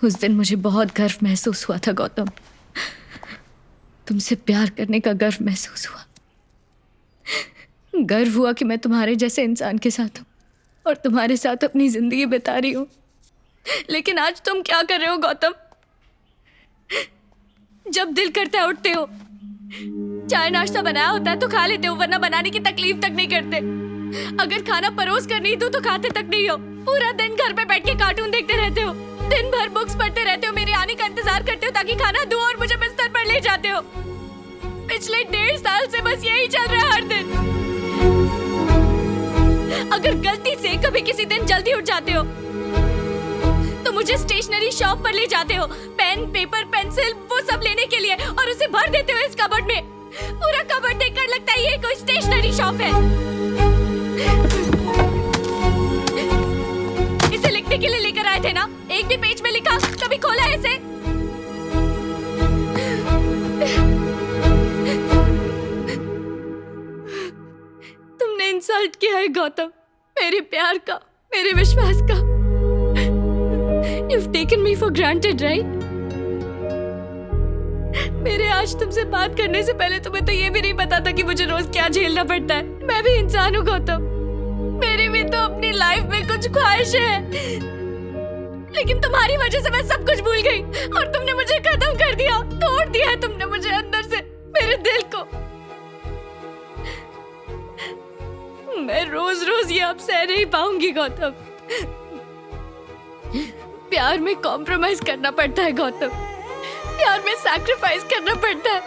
उस दिन मुझे बहुत गर्व महसूस हुआ था गौतम। तुमसे प्यार करने का गर्व महसूस हुआ। गर्व हुआ कि मैं तुम्हारे जैसे इंसान के साथ हूँ और तुम्हारे साथ अपनी जिंदगी बिता रही हूँ। लेकिन आज तुम क्या कर रहे हो गौतम? जब दिल करता है उठते हो, चाय नाश्ता बनाया होता है तो खा लेते हो, वरना बनाने की तकलीफ तक नहीं करते। अगर खाना परोस कर नहीं दूं तो खाते तक नहीं हो। पूरा दिन घर पे बैठ के कार्टून देखते रहते हो, दिन भर बुक्स पढ़ते रहते हो, मेरे आने का इंतजार करते हो ताकि खाना दूं और मुझे बिस्तर पर ले जाते हो। पिछले 1.5 साल से बस यही चल रहा है हर दिन। अगर गलती से कभी किसी दिन जल्दी उठ जाते हो तो मुझे स्टेशनरी शॉप पर ले जाते हो, पेन, पेपर, पेंसिल वो सब लेने के लिए, और उसे भर देते हो इस कबर्ड में। पूरा कबर्ड देखकर लगता है ये कोई स्टेशनरी शॉप है। इसे लिखने के लिए लेकर आए थे ना? एक भी पेज में लिखा, कभी खोला है इसे? तुमने इंसल्ट किया है गौतम, मेरे प्यार का, मेरे विश्वास का। You've taken me for granted, right? मेरे आज तुमसे बात करने से पहले तुम्हें तो ये भी नहीं पता था कि मुझे रोज क्या झेलना पड़ता है। मैं भी इंसान हूँ गौतम, मेरी भी तो अपनी लाइफ में कुछ ख्वाहिशें हैं, लेकिन तुम्हारी वजह से मैं सब कुछ भूल गई और तुमने मुझे खत्म कर दिया, तोड़ दिया है तुमने मुझे अंदर से, मेरे दिल को। मैं रोज रोज ये अब सह नहीं पाऊंगी गौतम। प्यार में कॉम्प्रोमाइज करना पड़ता है गौतम, प्यार में सैक्रिफाइस करना पड़ता है।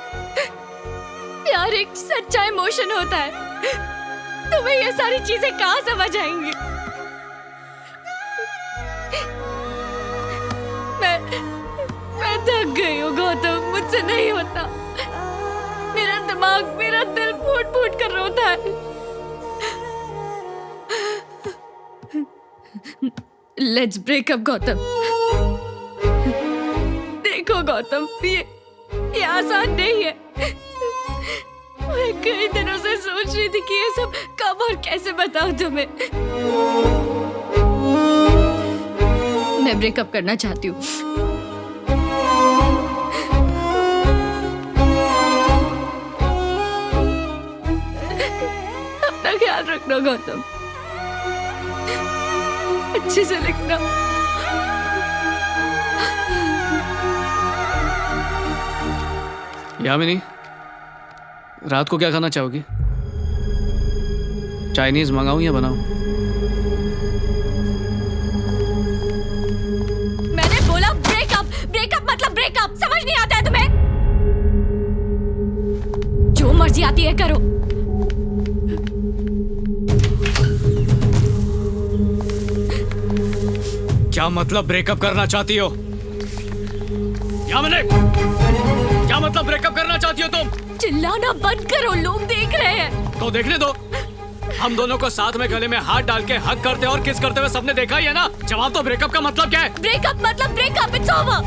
प्यार एक सच्चा इमोशन होता है। तुम्हें ये सारी चीजें कहाँ समझ आएंगी? मैं थक गई हूँ गौतम, मुझसे नहीं होता। मेरा दिमाग, मेरा दिल फूट फूट कर रोता है। Let's break up Gautam. देखो गौतम, ये आसान नहीं है। मैं कई दिनों से सोच रही थी कि ये सब कब और कैसे बताऊं तुम्हें। मैं ब्रेकअप करना चाहती हूँ। अपना ख्याल रखना गौतम, अच्छे से लिखना। यामिनी, रात को क्या खाना चाहोगी? चाइनीज मंगाऊं या बनाऊं? मैंने बोला ब्रेकअप। ब्रेकअप मतलब ब्रेकअप, समझ नहीं आता है तुम्हें? जो मर्जी आती है करो। क्या मतलब ब्रेकअप करना चाहती हो? यामिनी, क्या मतलब ब्रेकअप करना चाहती हो तुम? चिल्लाना बंद करो, लोग देख रहे हैं। तो देखने दो। हम दोनों को साथ में गले में हाथ डाल के हग करते और किस करते हुए सबने देखा ही है ना। जवाब तो ब्रेकअप का मतलब क्या है? ब्रेकअप मतलब ब्रेकअप, इट्स ओवर।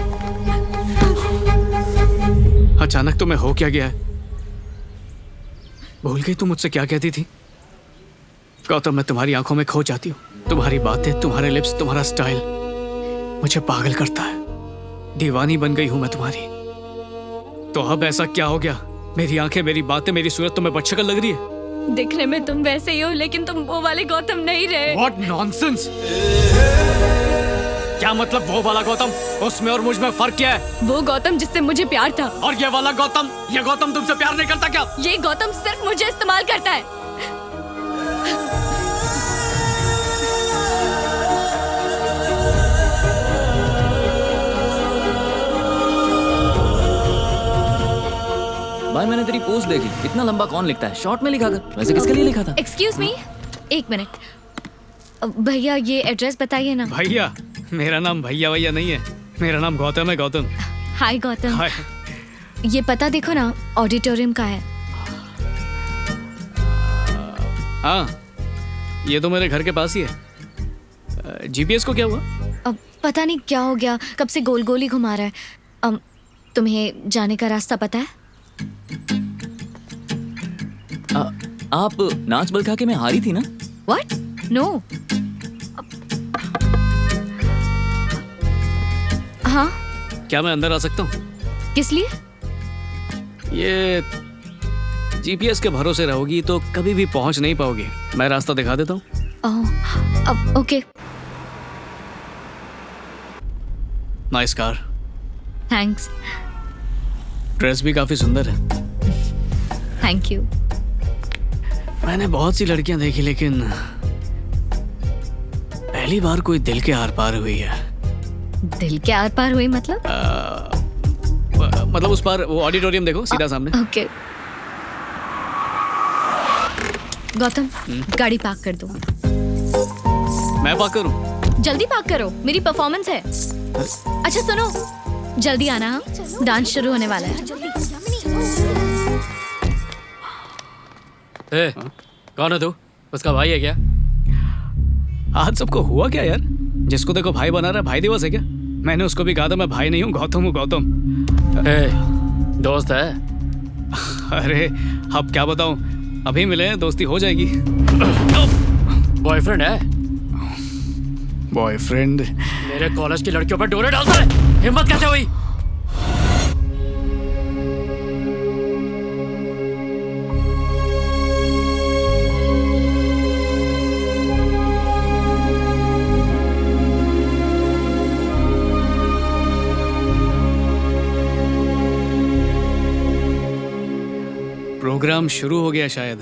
अचानक तुम्हें हो क्या गया है? भूल गई तुम मुझसे क्या कहती थी? गौतम, मैं तुम्हारी आंखों में खो जाती हूँ। तुम्हारी बातें, तुम्हारे लिप्स, तुम्हारा स्टाइल मुझे पागल करता है। दीवानी बन गई हूं मैं तुम्हारी। तो अब ऐसा क्या हो गया? मेरी आंखें, मेरी बातें, मेरी सूरत तुम्हें बदशक्ल लग रही है? दिखने में तुम वैसे ही हो, लेकिन तुम वो वाले गौतम नहीं रहे। What nonsense! क्या मतलब वो वाला गौतम? उसमें और मुझ में फर्क क्या है? वो गौतम जिससे मुझे प्यार था। और ये वाला गौतम? ये गौतम तुमसे प्यार नहीं करता क्या? ये गौतम सिर्फ मुझे इस्तेमाल करता है। भाई, मैंने तेरी पोस्ट देखी। इतना लंबा कौन लिखता है शॉर्ट में लिखा कर। वैसे किसके लिए लिखा था? एक्सक्यूज मी, एक मिनट। भैया ये एड्रेस बताइए ना। भैया? मेरा नाम भैया भैया नहीं है, मेरा नाम गौतम है। गौतम। हाय गौतम। हाय। ये पता देखो ना, ऑडिटोरियम का है। हाँ, ये तो मेरे घर के पास ही है। जीपीएस को क्या हुआ? अब पता नहीं क्या हो गया, कब से गोल गोल ही घुमा रहा है। तुम्हें जाने का रास्ता पता है? आप नाच बल खा के मैं हारी थी ना? What? No. हाँ, क्या मैं अंदर आ सकता हूँ? किस लिए? ये जीपीएस के भरोसे रहोगी तो कभी भी पहुंच नहीं पाओगी। मैं रास्ता दिखा देता हूँ। ओह, अब okay. Nice car. Thanks. Dress भी काफी सुंदर है। Thank you. मैंने बहुत सी लड़कियां देखी लेकिन पहली बार कोई दिल के आर पार हुई है। दिल के आर पार हुई मतलब? मतलब उस पार वो ऑडिटोरियम देखो सीधा सामने। ओके। गौतम, गाड़ी पार्क कर दो। मैं पार्क करूं? जल्दी पार्क करो, मेरी परफॉर्मेंस है। अच्छा सुनो, जल्दी आना, हाँ? डांस शुरू होने वाला है। ए, कौन है तू? उसका भाई है क्या? आज सबको हुआ क्या यार? जिसको देखो भाई बना रहा है। भाई दिवस है क्या? मैंने उसको भी कहा था मैं भाई नहीं हूँ, गौतम हूँ, गौतम। ए, दोस्त है? अरे अब क्या बताऊं, अभी मिले हैं, दोस्ती हो जाएगी। बॉयफ्रेंड है? बॉयफ्रेंड? मेरे कॉलेज की लड़कियों पर डोरे डालता है, हिम्मत कैसे हुई? प्रोग्राम शुरू हो गया शायद।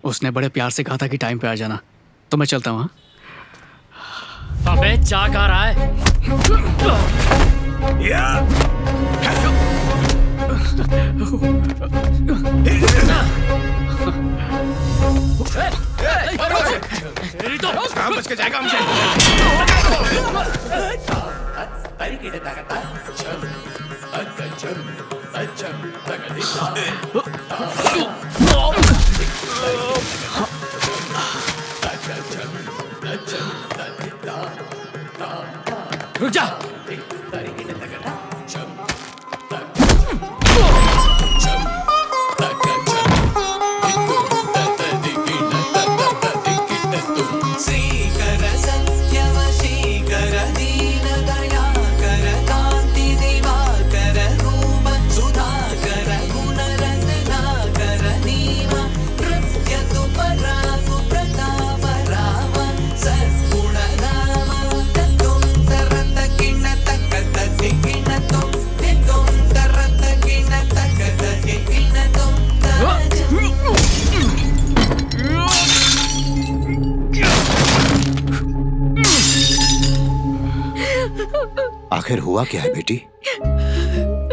उसने बड़े प्यार से कहा था कि टाइम पे आ जाना, तो मैं चलता हूँ। अबे चा कहाँ रहा है? तेरी तो कहाँ बच के जाएगा हमसे? रुक जा। आखिर हुआ क्या है बेटी?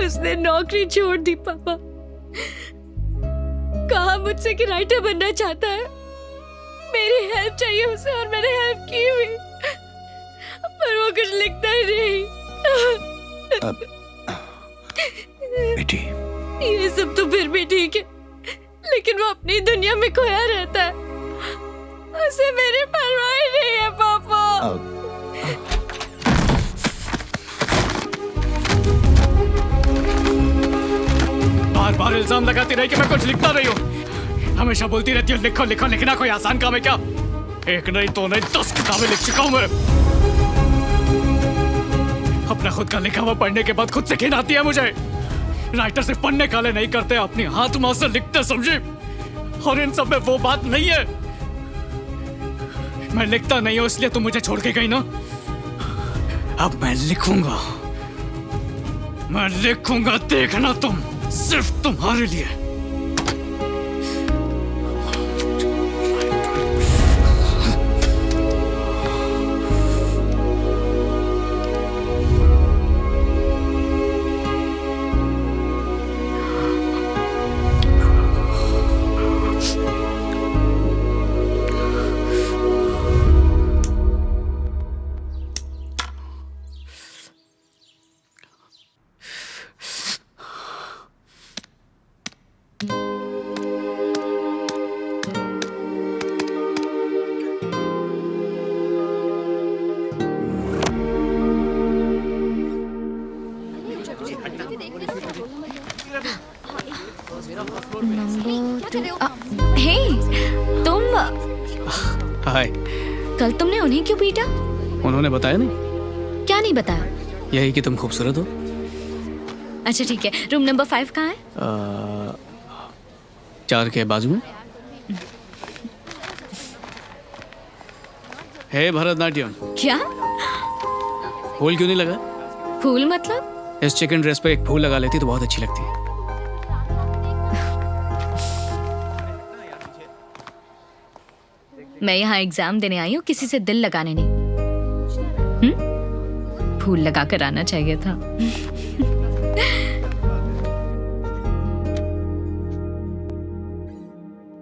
उसने नौकरी छोड़ दी पापा। कहा मुझसे कि राइटर बनना चाहता है। मेरी हेल्प चाहिए उसे और मैंने हेल्प की हुई, पर वो कुछ लिखता ही नहीं। बेटी, ये सब तो फिर भी ठीक है, लेकिन वो अपनी दुनिया में खोया रहता है। उसे मेरी परवाह ही नहीं है पापा। बार बार इल्जाम लगाती रही कि मैं कुछ लिखता नहीं हूँ। हमेशा बोलती रहती है लिखो लिखो, लिखना कोई आसान काम है क्या? एक नहीं दो नहीं 10 किताबें लिख चुका हूँ मैं। अपना खुद का लिखा हुआ पढ़ने के बाद खुद से घिन आती है मुझे। राइटर सिर्फ पन्ने काले नहीं करते, अपनी हाथ माँ से लिखते, समझे? और इन सब में वो बात नहीं है। मैं लिखता नहीं हूँ इसलिए तुम मुझे छोड़ के गई ना। अब मैं लिखूंगा, मैं लिखूंगा, देखना तुम, सिर्फ तुम्हारे लिए। हे, तुम हाय। कल तुमने उन्हें क्यों पीटा? उन्होंने बताया नहीं? क्या नहीं बताया? यही कि तुम खूबसूरत हो। अच्छा ठीक है, रूम नंबर 5 कहाँ है? 4 के बाजू में। हे भरतनाट्यम, क्या फूल क्यों नहीं लगा? फूल मतलब? इस चिकन ड्रेस पे एक फूल लगा लेती तो बहुत अच्छी लगती। मैं यहाँ एग्जाम देने आई हूँ, किसी से दिल लगाने नहीं। फूल लगा कर आना चाहिए था।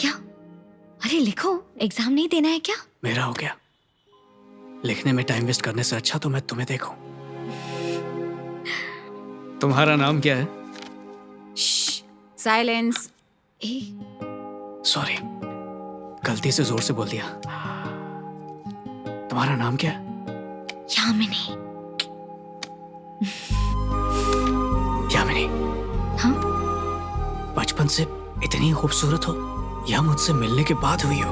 क्या? अरे लिखो, एग्जाम नहीं देना है क्या? मेरा हो गया। लिखने में टाइम वेस्ट करने से अच्छा तो मैं तुम्हें देखूं। तुम्हारा नाम क्या है? साइलेंस। ए, सॉरी, गलती से जोर से बोल दिया। तुम्हारा नाम क्या है? यामिनी। यामिनी। हाँ? बचपन से इतनी खूबसूरत हो या मुझसे मिलने के बाद हुई हो?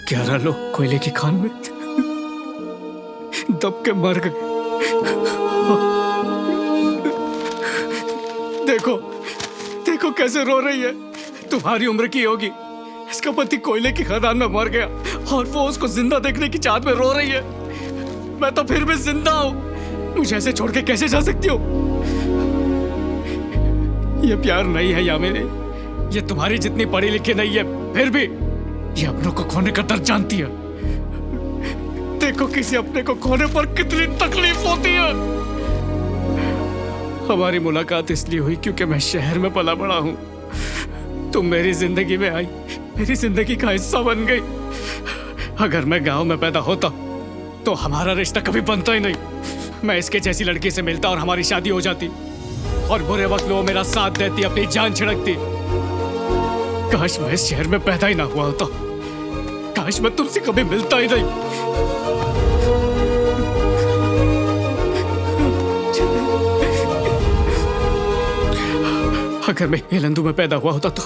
ग्यारह लोग कोयले की खान में दब के मर गए। देखो देखो कैसे रो रही है। तुम्हारी उम्र की होगी। इसका पति कोयले की खदान में मर गया और वो उसको जिंदा देखने की चाहत में रो रही है। मैं तो फिर भी जिंदा हूं। मुझे ऐसे छोड़ के कैसे जा सकती हो? ये प्यार नहीं है यामिनी। ये तुम्हारी जितनी पढ़ी लिखी नहीं है, फिर भी ये अपनों को खोने का दर्द जानती है। देखो किसी अपने को खोने पर कितनी तकलीफ होती है। हमारी मुलाकात इसलिए हुई क्योंकि मैं शहर में पला बड़ा हूं। तुम मेरी जिंदगी में आई, मेरी जिंदगी का हिस्सा बन गई। अगर मैं गांव में पैदा होता तो हमारा रिश्ता कभी बनता ही नहीं। मैं इसके जैसी लड़की से मिलता और हमारी शादी हो जाती, और बुरे वक्त में वो मेरा साथ देती, अपनी जान छिड़कती। काश मैं इस शहर में पैदा ही ना हुआ होता। काश मैं तुमसे कभी मिलता ही नहीं। अगर मैं हेलंदू में पैदा हुआ होता तो